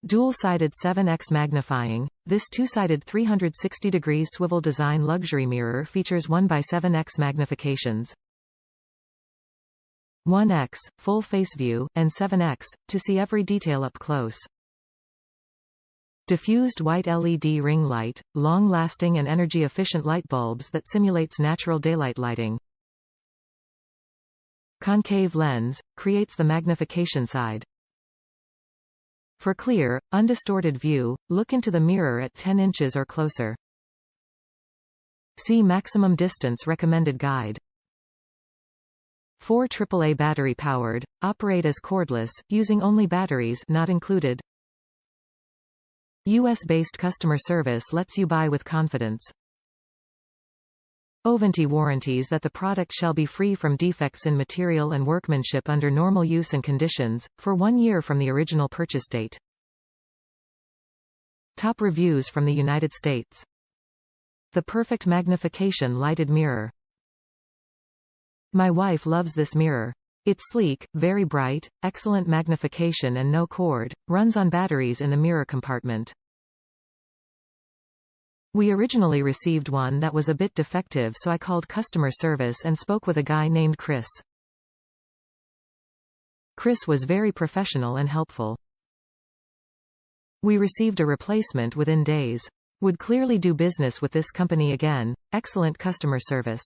Dual-sided 7x magnifying. This two-sided 360-degree swivel design luxury mirror features 1x7x magnifications, 1x, full face view, and 7x, to see every detail up close. Diffused white LED ring light, long-lasting and energy-efficient light bulbs that simulates natural daylight lighting. Concave lens, creates the magnification side. For clear, undistorted view, look into the mirror at 10 inches or closer. See maximum distance recommended guide. 4 AAA battery powered, operate as cordless, using only batteries not included. US-based customer service lets you buy with confidence. Ovente warranties that the product shall be free from defects in material and workmanship under normal use and conditions, for 1 year from the original purchase date. Top reviews from the United States. The perfect magnification lighted mirror. My wife loves this mirror. It's sleek, very bright, excellent magnification and no cord, runs on batteries in the mirror compartment. We originally received one that was a bit defective, so I called customer service and spoke with a guy named Chris. Chris was very professional and helpful. We received a replacement within days. Would clearly do business with this company again. Excellent customer service.